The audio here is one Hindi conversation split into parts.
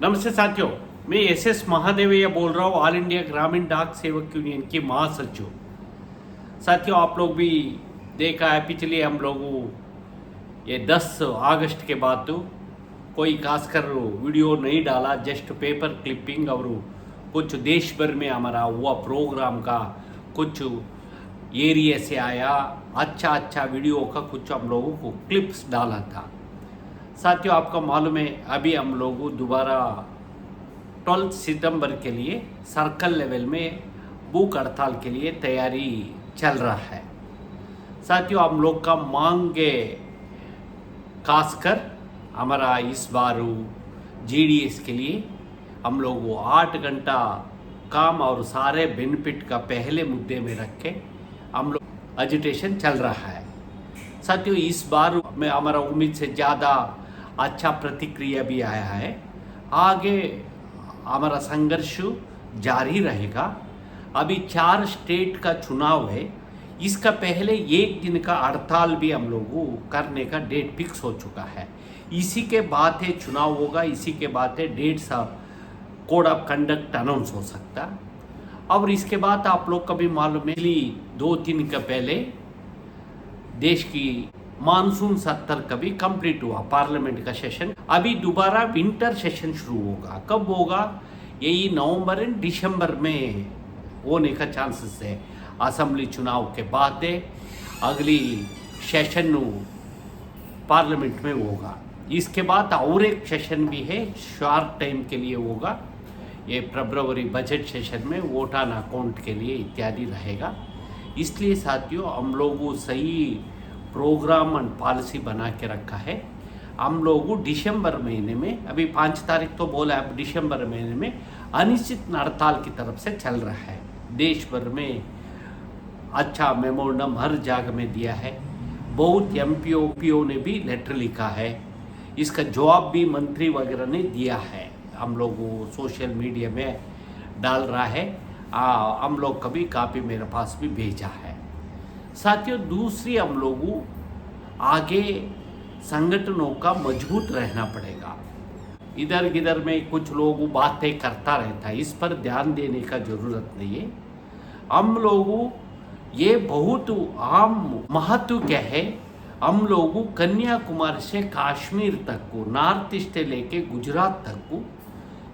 नमस्ते साथियों, मैं एस महादेवैया बोल रहा हूँ, ऑल इंडिया ग्रामीण डाक सेवक यूनियन की महासचिव। साथियों, आप लोग भी देखा है पिछले हम लोगों ये 10 अगस्त के बाद तो कोई खासकर वीडियो नहीं डाला, जस्ट पेपर क्लिपिंग और कुछ देश भर में हमारा हुआ प्रोग्राम का कुछ एरिया से आया अच्छा वीडियो का कुछ हम लोगों को क्लिप्स डाला था। साथियों, आपका मालूम है अभी हम लोग दोबारा 12 सितंबर के लिए सर्कल लेवल में भूख हड़ताल के लिए तैयारी चल रहा है। साथियों, हम लोग का मांगे खासकर हमारा इस बार जीडीएस के लिए हम लोग 8 घंटा काम और सारे बेनिफिट का पहले मुद्दे में रख के हम लोग एजिटेशन चल रहा है। साथियों, इस बार में हमारा उम्मीद से ज़्यादा अच्छा प्रतिक्रिया भी आया है। आगे हमारा संघर्ष जारी रहेगा। अभी 4 स्टेट का चुनाव है, इसका पहले 1 दिन का हड़ताल भी हम लोगों करने का डेट फिक्स हो चुका है। इसी के बाद है चुनाव होगा, इसी के बाद है dates code of conduct announce हो सकता। और इसके बाद आप लोग का भी मालूम है 2-3 का पहले देश की मानसून सत्र कभी कंप्लीट हुआ, पार्लियामेंट का सेशन। अभी दोबारा विंटर सेशन शुरू होगा। कब होगा? यही नवंबर एंड दिसंबर में होने का चांसेस है। असेंबली चुनाव के बाद अगली सेशन पार्लियामेंट में होगा। इसके बाद और एक सेशन भी है, शॉर्ट टाइम के लिए होगा। ये फरवरी बजट सेशन में वोट ऑन अकाउंट के लिए इत्यादि रहेगा। इसलिए साथियों, हम लोग सही प्रोग्राम एंड पॉलिसी बना के रखा है। हम लोग दिसंबर महीने में, अभी 5 तारीख तो बोला, अब दिसंबर महीने में अनिश्चित हड़ताल की तरफ से चल रहा है। देश भर में अच्छा मेमोरेंडम हर जगह में दिया है। बहुत एमपीओ ने भी लेटर लिखा है। इसका जवाब भी मंत्री वगैरह ने दिया है। हम लोग सोशल मीडिया में डाल रहा है। हम लोग कभी कापी मेरे पास भी भेजा है। साथियों, दूसरी हम लोगों आगे संगठनों का मजबूत रहना पड़ेगा। इधर गिधर में कुछ लोग बातें करता रहता है, इस पर ध्यान देने का जरूरत नहीं है। हम लोगों ये बहुत आम महत्व क्या है, हम लोगों कन्याकुमारी से कश्मीर तक को, नॉर्थ ईस्ट लेके गुजरात तक को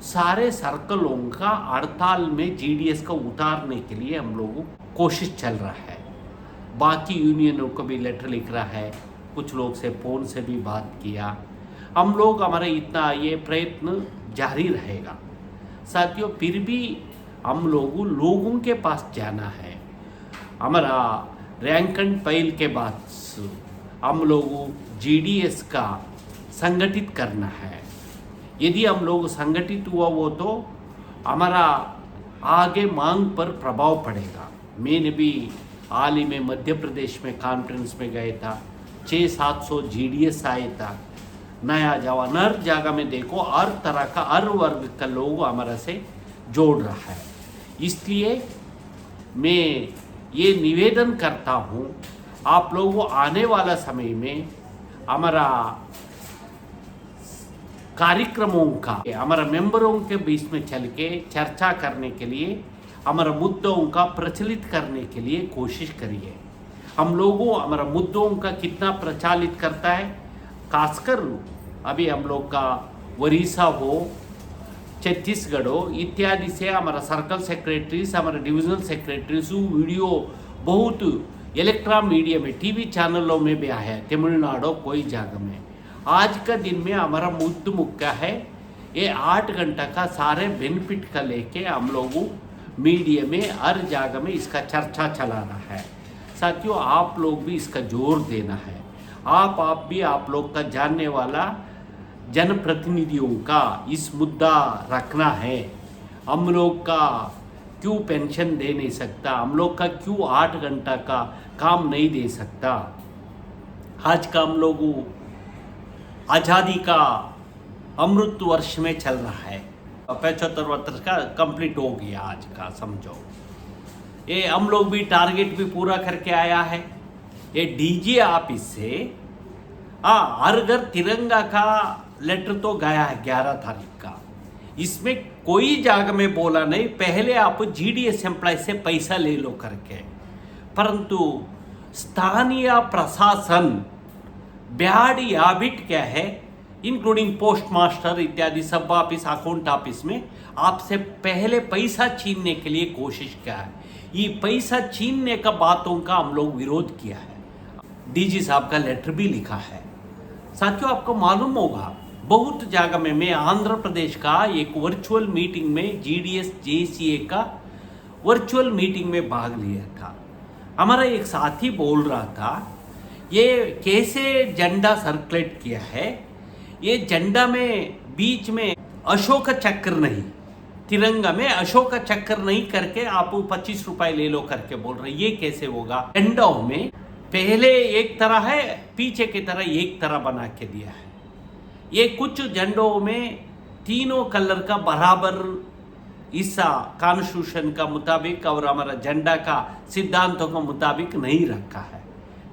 सारे सर्कलों का हड़ताल में जीडीएस को उतारने के लिए हम लोगों कोशिश चल रहा है। बाकी यूनियनों को भी लेटर लिख रहा है, कुछ लोग से फ़ोन से भी बात किया। हम लोग हमारा इतना ये प्रयत्न जारी रहेगा। साथियों, फिर भी हम लोगों के पास जाना है। हमारा रैंक एंड फाइल के बाद हम लोग जीडीएस का संगठित करना है। यदि हम लोग संगठित हुआ वो तो हमारा आगे मांग पर प्रभाव पड़ेगा। मैंने भी हाल ही में मध्य प्रदेश में कॉन्फ्रेंस में गए था, 600-700 जीडीएस आए था। नया जवान हर जगह में देखो, हर तरह का हर वर्ग का लोग हमारा से जोड़ रहा है। इसलिए मैं ये निवेदन करता हूँ, आप लोगों आने वाला समय में हमारा कार्यक्रमों का हमारा मेंबरों के बीच में चल के चर्चा करने के लिए, हमारा मुद्दों का प्रचलित करने के लिए कोशिश करिए। हम लोगों हमारा मुद्दों का कितना प्रचलित करता है, खासकर अभी हम लोग का उड़ीसा हो, छत्तीसगढ़ हो इत्यादि से हमारा सर्कल सेक्रेटरीज, हमारा डिविजनल सेक्रेटरीज वीडियो बहुत इलेक्ट्रॉन मीडिया में, टीवी चैनलों में भी आया है, तमिलनाडु कोई जगह में। आज का दिन में हमारा मुद्दा है ये 8 घंटा का सारे बेनिफिट का लेके हम लोगों मीडिया में हर जगह में इसका चर्चा चलाना है। साथियों, आप लोग भी इसका जोर देना है। आप भी आप लोग का जानने वाला जनप्रतिनिधियों का इस मुद्दा रखना है। हम लोग का क्यों पेंशन दे नहीं सकता, हम लोग का क्यों 8 घंटा का काम नहीं दे सकता। आज का हम लोग आज़ादी का अमृत वर्ष में चल रहा है, 75 वर्ष का कंप्लीट हो गया आज का, समझो। ये हम लोग भी टारगेट भी पूरा करके आया है। ये डीजी ऑफिस से हर घर तिरंगा का लेटर तो गया है 11 तारीख का। इसमें कोई जगह में बोला नहीं पहले आप जीडीएस एम्प्लॉय से पैसा ले लो करके, परंतु स्थानीय प्रशासन बैड हैबिट क्या है, इंक्लूडिंग पोस्ट मास्टर इत्यादि सब ऑफिस अकाउंट ऑफिस में आपसे पहले पैसा छीनने के लिए कोशिश किया है। ये पैसा छीनने का बातों का हम लोग विरोध किया है, डीजी साहब का लेटर भी लिखा है। साथियों आपको मालूम होगा बहुत जगह में, मैं आंध्र प्रदेश का एक वर्चुअल मीटिंग में जीडीएस जेसीए का वर्चुअल मीटिंग में भाग लिया था। हमारा एक साथी बोल रहा था ये कैसे झंडा सर्कुलेट किया है, ये झंडा में बीच में अशोक चक्र नहीं, तिरंगा में अशोक चक्र नहीं करके आप 25 रुपए ले लो करके बोल रहे, ये कैसे होगा। झंडों में पहले एक तरह है, पीछे की तरह एक तरह बना के दिया है। ये कुछ झंडों में तीनों कलर का बराबर हिस्सा कॉन्स्टिट्यूशन का मुताबिक और हमारा झंडा का सिद्धांतों के मुताबिक नहीं रखा है,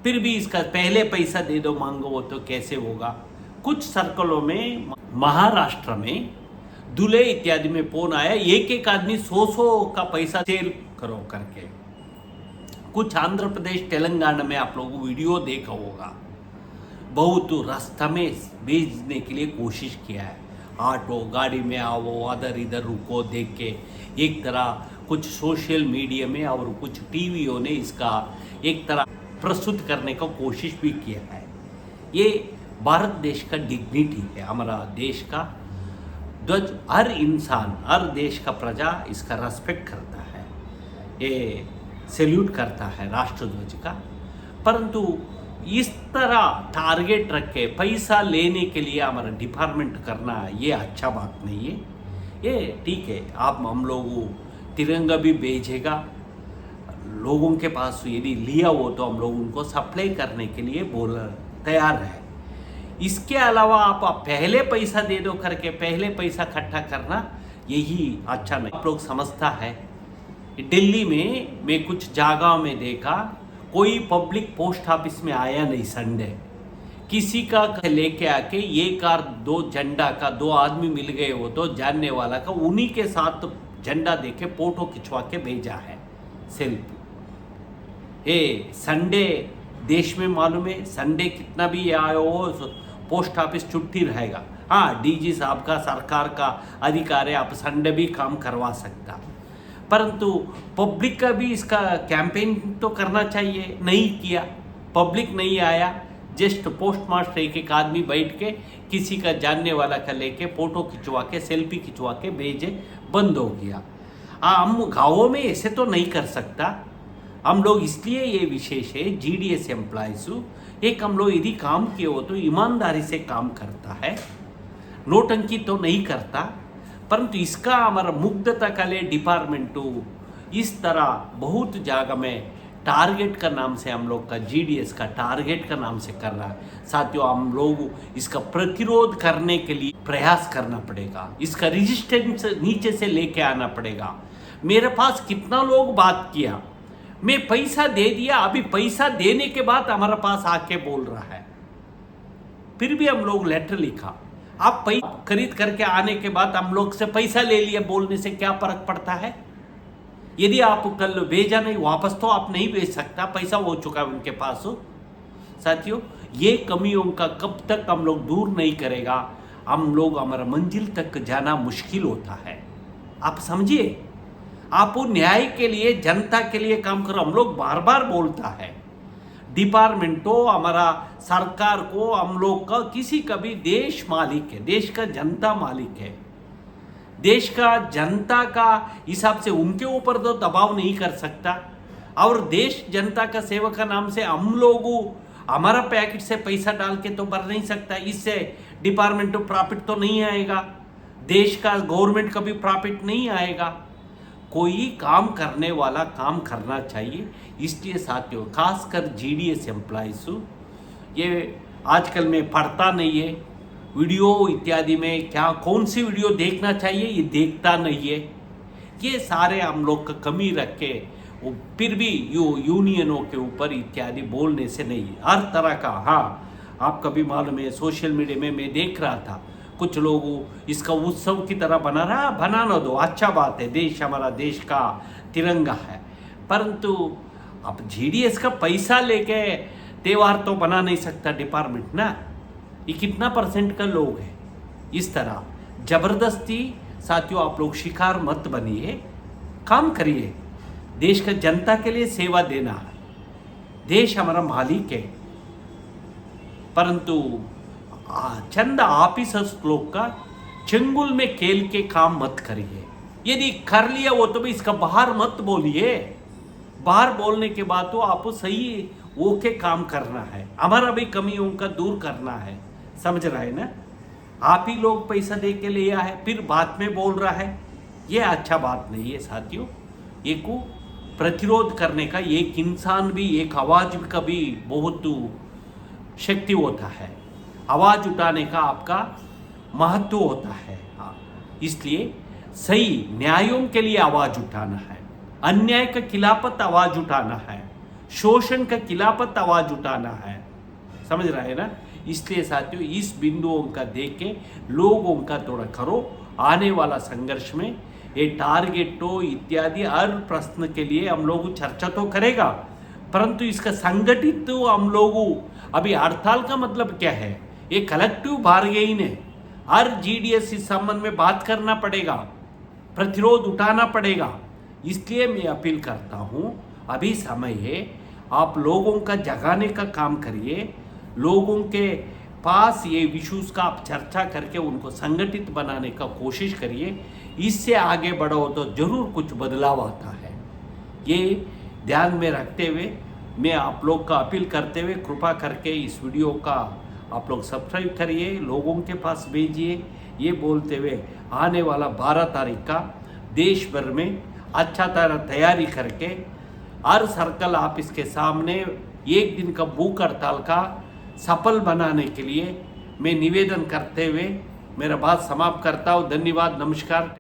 फिर भी इसका पहले पैसा दे दो मांगो वो तो कैसे होगा। कुछ सर्कलों में महाराष्ट्र में दूल्हे इत्यादि में फोन आया, एक एक आदमी 100 का पैसा सेल करो करके। कुछ आंध्र प्रदेश तेलंगाना में आप लोगों वीडियो देखा होगा, बहुत रास्ता में भेजने के लिए कोशिश किया है, ऑटो गाड़ी में आओ अदर इधर रुको देख के, एक तरह कुछ सोशल मीडिया में और कुछ टीवीओं ने इसका एक तरह प्रस्तुत करने का कोशिश भी किया है। ये भारत देश का डिग्निटी है, हमारा देश का ध्वज हर इंसान हर देश का प्रजा इसका रेस्पेक्ट करता है, ये सैल्यूट करता है राष्ट्र ध्वज का। परंतु इस तरह टारगेट रख के पैसा लेने के लिए हमारा डिपार्टमेंट करना ये अच्छा बात नहीं है। ये ठीक है, आप हम लोग तिरंगा भी भेजेगा लोगों के पास, यदि लिया हो तो हम लोग उनको सप्लाई करने के लिए बोल तैयार है। इसके अलावा आप पहले पैसा दे दो करके पहले पैसा इकट्ठा करना यही अच्छा नहीं। आप लोग समझता है, दिल्ली में मैं कुछ जगहों में देखा कोई पब्लिक पोस्ट ऑफिस में आया नहीं संडे, किसी का लेके आके एक कार दो झंडा का दो आदमी मिल गए हो तो जानने वाला का उन्हीं के साथ झंडा देके फोटो खिंचवा के भेजा है सेल्फी। संडे देश में मालूम है संडे कितना भी आया हो पोस्ट ऑफिस छुट्टी रहेगा। हाँ, डीजी साहब का सरकार का अधिकार है, आप संडे भी काम करवा सकता, परंतु पब्लिक का भी इसका कैंपेन तो करना चाहिए, नहीं किया। पब्लिक नहीं आया, जस्ट पोस्ट मास्टर एक एक आदमी बैठ के किसी का जानने वाला का लेके फोटो खिंचवा के सेल्फी खिंचवा के भेजे, बंद हो गया। हम गाँवों में ऐसे तो नहीं कर सकता हम लोग, इसलिए ये विशेष है जीडीएस एम्प्लॉयज एक हम लोग यदि काम किए हो तो ईमानदारी से काम करता है, नोटंकी तो नहीं करता। परंतु इसका हमारा मुग्धता का लिए डिपार्टमेंट इस तरह बहुत जगह में टारगेट का नाम से हम लोग का जीडीएस का टारगेट का नाम से कर रहा है। साथियों हम लोग इसका प्रतिरोध करने के लिए प्रयास करना पड़ेगा, इसका रेजिस्टेंस नीचे से लेके आना पड़ेगा। मेरे पास कितना लोग बात किया, मैं पैसा दे दिया, अभी पैसा देने के बाद हमारे पास आके बोल रहा है, फिर भी हम लोग लेटर लिखा। आप पैसा खरीद करके आने के बाद हम लोग से पैसा ले लिया बोलने से क्या फर्क पड़ता है। यदि आप कल भेजा नहीं वापस तो आप नहीं भेज सकता, पैसा हो चुका है उनके पास। साथियों ये कमियों का कब तक हम लोग दूर नहीं करेगा, हम लोग हमारा मंजिल तक जाना मुश्किल होता है। आप समझिए, आप न्याय के लिए जनता के लिए काम करो। हम लोग बार बार बोलता है डिपार्टमेंट को हमारा सरकार को हम लोग का किसी का भी देश मालिक है, देश का जनता मालिक है, देश का जनता का हिसाब से उनके ऊपर तो दबाव नहीं कर सकता। और देश जनता का सेवा का नाम से हम लोग हमारा पैकेट से पैसा डाल के तो भर नहीं सकता, इससे डिपार्टमेंट को प्रॉफिट तो नहीं आएगा, देश का गवर्नमेंट का भी प्रॉफिट नहीं आएगा। कोई काम करने वाला काम करना चाहिए। इसलिए साथियों खासकर जीडीएस एम्प्लॉयज ये आजकल में पढ़ता नहीं है, वीडियो इत्यादि में क्या कौन सी वीडियो देखना चाहिए ये देखता नहीं है। ये सारे हम लोग का कमी रख के वो फिर भी यूनियनों के ऊपर इत्यादि बोलने से नहीं, हर तरह का। हाँ, आपका भी मालूम है सोशल मीडिया में मैं देख रहा था कुछ लोग इसका उत्सव की तरह बना रहा, बनाना दो, अच्छा बात है, देश हमारा देश का तिरंगा है। परंतु अब जीडीएस का पैसा लेके त्यौहार तो बना नहीं सकता डिपार्टमेंट ना। ये कितना परसेंट का लोग है, इस तरह जबरदस्ती साथियों आप लोग शिकार मत बनिए, काम करिए। देश का जनता के लिए सेवा देना है, देश हमारा मालिक है। परंतु चंद ऑफिसर्स लोग का चंगुल में खेल के काम मत करिए। यदि कर लिया वो तो भी इसका बाहर मत बोलिए। बाहर बोलने के बाद तो आपको सही वो के काम करना है, हमारा भी कमियों का दूर करना है, समझ रहा है ना। आप ही लोग पैसा दे के लिया है, फिर बाद में बोल रहा है, ये अच्छा बात नहीं है साथियों। ये को प्रतिरोध करने का एक इंसान भी, एक आवाज का भी बहुत शक्ति होता है, आवाज उठाने का आपका महत्व होता है। हाँ, इसलिए सही न्यायों के लिए आवाज उठाना है, अन्याय का खिलाफत आवाज उठाना है, शोषण का खिलाफत आवाज उठाना है, समझ रहे हैं ना। इसलिए साथियों इस बिंदुओं का देख के लोगों का थोड़ा करो। आने वाला संघर्ष में ये टारगेटों इत्यादि हर प्रश्न के लिए हम लोग चर्चा तो करेगा, परंतु इसका संगठित तो हम लोग अभी हड़ताल का मतलब क्या है, ये कलेक्टिव बार्गेन है। हर जीडीएस इस संबंध में बात करना पड़ेगा, प्रतिरोध उठाना पड़ेगा। इसलिए मैं अपील करता हूँ, अभी समय है, आप लोगों का जगाने का काम करिए, लोगों के पास ये इश्यूज का आप चर्चा करके उनको संगठित बनाने का कोशिश करिए। इससे आगे बढ़ो तो जरूर कुछ बदलाव आता है। ये ध्यान में रखते हुए मैं आप लोग का अपील करते हुए कृपा करके इस वीडियो का आप लोग सब्सक्राइब करिए, लोगों के पास भेजिए। ये बोलते हुए आने वाला 12 तारीख का देश भर में अच्छा तरह तैयारी करके हर सर्कल ऑफिस के सामने एक दिन का भूख हड़ताल का सफल बनाने के लिए मैं निवेदन करते हुए मेरा बात समाप्त करता हूँ। धन्यवाद, नमस्कार।